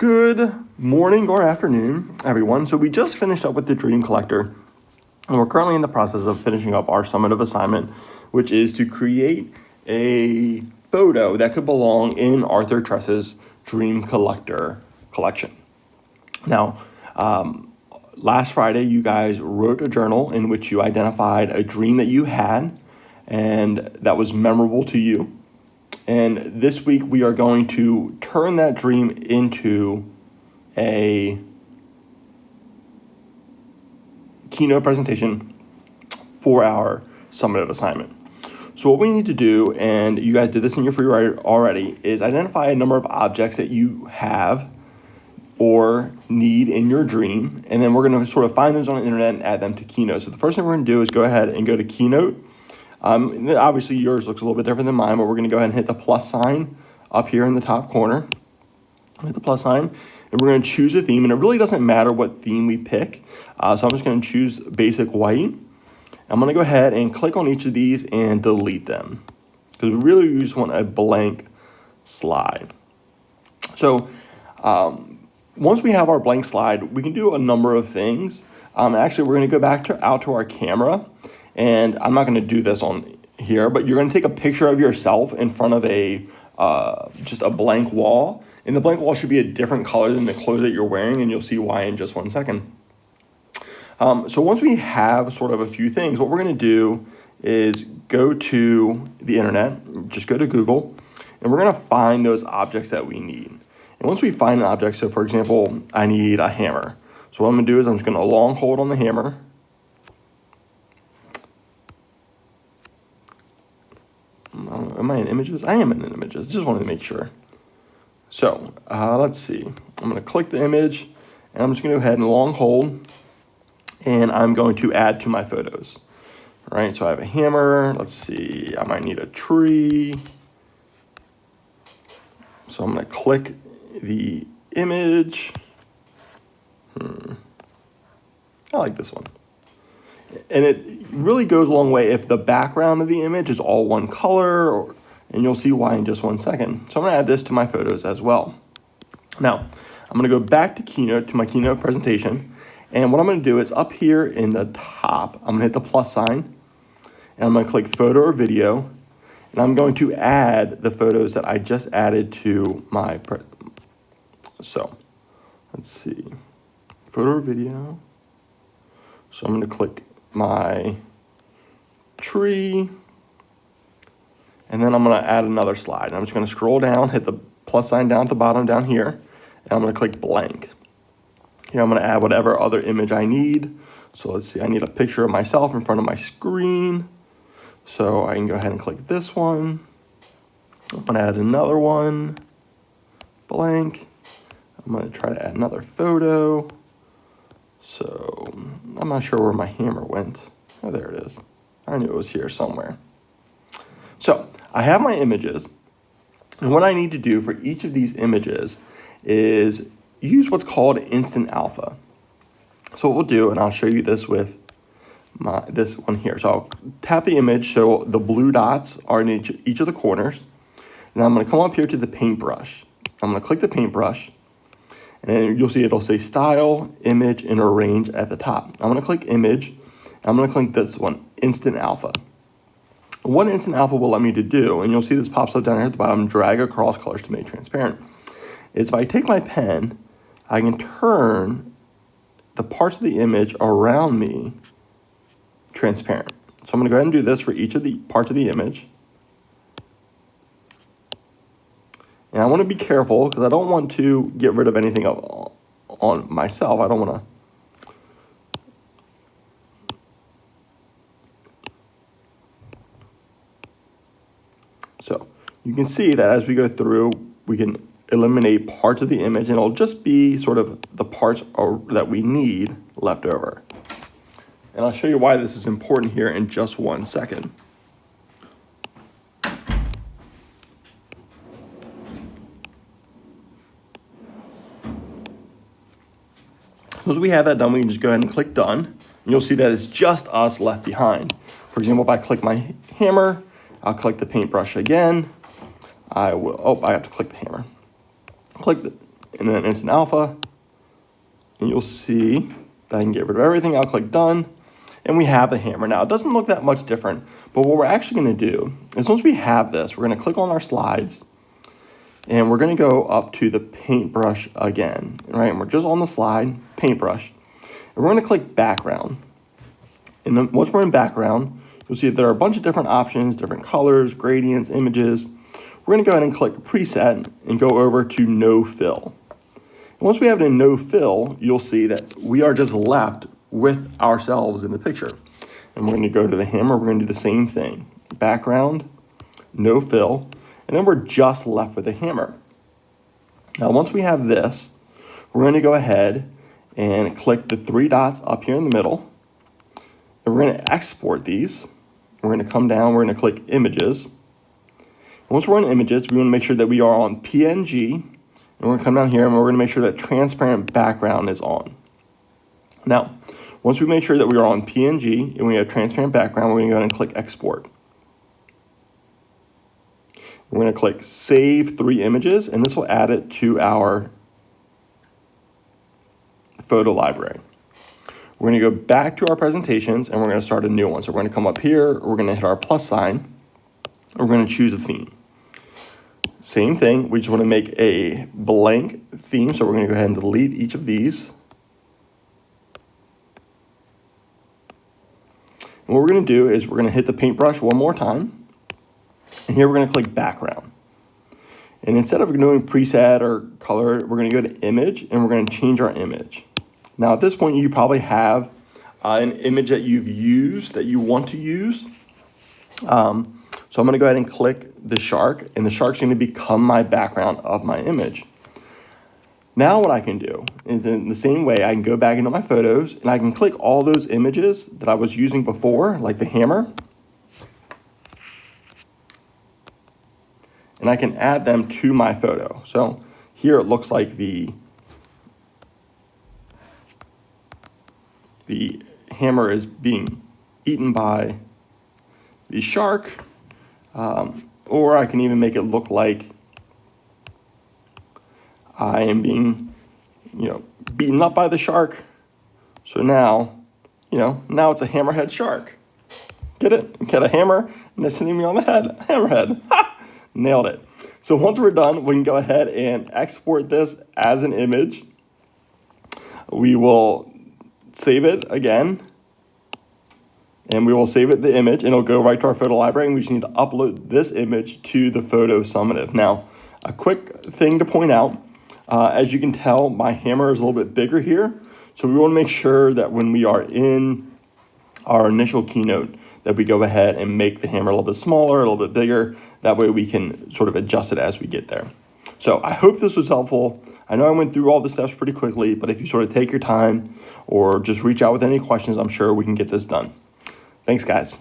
Good morning or afternoon, everyone. So we just finished up with the Dream Collector, and we're currently in the process of finishing up our summative assignment, which is to create a photo that could belong in Arthur Tress's Dream Collector collection. Now, last Friday, you guys wrote a journal in which you identified a dream that you had and that was memorable to you. And this week we are going to turn that dream into a keynote presentation for our summative assignment. So what we need to do, and you guys did this in your free writer already, is identify a number of objects that you have or need in your dream, and then we're going to sort of find those on the internet and add them to Keynote. So the first thing we're going to do is go ahead and go to Keynote. Obviously yours looks a little bit different than mine, but we're going to go ahead and hit the plus sign up here in the top corner. Hit the plus sign, and we're going to choose a theme, and it really doesn't matter what theme we pick. So I'm just going to choose basic white. I'm going to go ahead and click on each of these and delete them, because we really just want a blank slide. So once we have our blank slide, we can do a number of things. Actually, we're going to go back out to our camera. And I'm not going to do this on here, but you're going to take a picture of yourself in front of just a blank wall. And the blank wall should be a different color than the clothes that you're wearing, and you'll see why in just 1 second. So once we have sort of a few things, what we're going to do is go to the internet, just go to Google, and we're going to find those objects that we need. And once we find an object, so for example, I need a hammer. So what I'm going to do is I'm just going to long hold on the hammer. Am I in images? I am in images. Just wanted to make sure. So let's see. I'm going to click the image, and I'm just going to go ahead and long hold, and I'm going to add to my photos. All right, so I have a hammer. Let's see. I might need a tree. So I'm going to click the image. I like this one. And it really goes a long way if the background of the image is all one color, and you'll see why in just 1 second. So I'm going to add this to my photos as well. Now, I'm going to go back to Keynote, to my Keynote presentation, and what I'm going to do is up here in the top, I'm going to hit the plus sign, and I'm going to click photo or video, and I'm going to add the photos that I just added to my, so let's see, photo or video. So I'm going to click my tree, and then I'm going to add another slide. And I'm just going to scroll down, hit the plus sign down at the bottom down here, and I'm going to click blank. Here I'm going to add whatever other image I need. So let's see, I need a picture of myself in front of my screen. So I can go ahead and click this one. I'm going to add another one, blank. I'm going to try to add another photo. So I'm not sure where my hammer went. Oh, there it is. I knew it was here somewhere. So I have my images, and what I need to do for each of these images is use what's called Instant Alpha. So what we'll do, and I'll show you this with this one here. So I'll tap the image so the blue dots are in each of the corners. And I'm going to come up here to the paintbrush. I'm going to click the paintbrush. And then you'll see it'll say Style, Image, and Arrange at the top. I'm going to click Image. And I'm going to click this one, Instant Alpha. What Instant Alpha will let me to do, and you'll see this pops up down here at the bottom, drag across colors to make transparent, is if I take my pen, I can turn the parts of the image around me transparent. So I'm going to go ahead and do this for each of the parts of the image. And I want to be careful because I don't want to get rid of anything on myself. I don't want to. So you can see that as we go through, we can eliminate parts of the image, and it'll just be sort of the parts that we need left over. And I'll show you why this is important here in just 1 second. Once we have that done, we can just go ahead and click done. And you'll see that it's just us left behind. For example, if I click my hammer, I'll click the paintbrush again. I have to click the hammer. and then Instant Alpha, and you'll see that I can get rid of everything. I'll click done, and we have the hammer. Now, it doesn't look that much different, but what we're actually gonna do is once we have this, we're gonna click on our slides, and we're gonna go up to the paintbrush again, right? And we're just on the slide, paintbrush, and we're gonna click background. And then once we're in background, you'll see that there are a bunch of different options, different colors, gradients, images. We're gonna go ahead and click preset and go over to no fill. And once we have it in no fill, you'll see that we are just left with ourselves in the picture. And we're gonna go to the hammer, we're gonna do the same thing. Background, no fill, and then we're just left with the hammer. Now, once we have this, we're gonna go ahead and click the three dots up here in the middle, and we're gonna export these. We're gonna come down, we're gonna click images. Once we're in images, we want to make sure that we are on PNG, and we're going to come down here and we're going to make sure that transparent background is on. Now, once we make sure that we are on PNG and we have transparent background, we're going to go ahead and click export. We're going to click save 3 images, and this will add it to our photo library. We're going to go back to our presentations and we're going to start a new one. So we're going to come up here, we're going to hit our plus sign, and we're going to choose a theme. Same thing, we just want to make a blank theme, so we're going to go ahead and delete each of these. And what we're going to do is we're going to hit the paintbrush one more time, and here we're going to click background. And instead of doing preset or color, we're going to go to image, and we're going to change our image. Now at this point, you probably have an image that you've used that you want to use. So I'm going to go ahead and click the shark, and the shark's going to become my background of my image. Now what I can do is in the same way, I can go back into my photos and I can click all those images that I was using before, like the hammer, and I can add them to my photo. So here it looks like the hammer is being eaten by the shark. Or I can even make it look like I am being, beaten up by the shark. So now, now it's a hammerhead shark. Get it? Get a hammer and it's hitting me on the head. Hammerhead. Ha! Nailed it. So once we're done, we can go ahead and export this as an image. We will save it again. And we will save it the image, and it'll go right to our photo library, and we just need to upload this image to the photo summative. Now, a quick thing to point out, as you can tell, my hammer is a little bit bigger here, so we want to make sure that when we are in our initial keynote, that we go ahead and make the hammer a little bit smaller, a little bit bigger. That way we can sort of adjust it as we get there. So I hope this was helpful. I know I went through all the steps pretty quickly, but if you sort of take your time or just reach out with any questions, I'm sure we can get this done. Thanks, guys.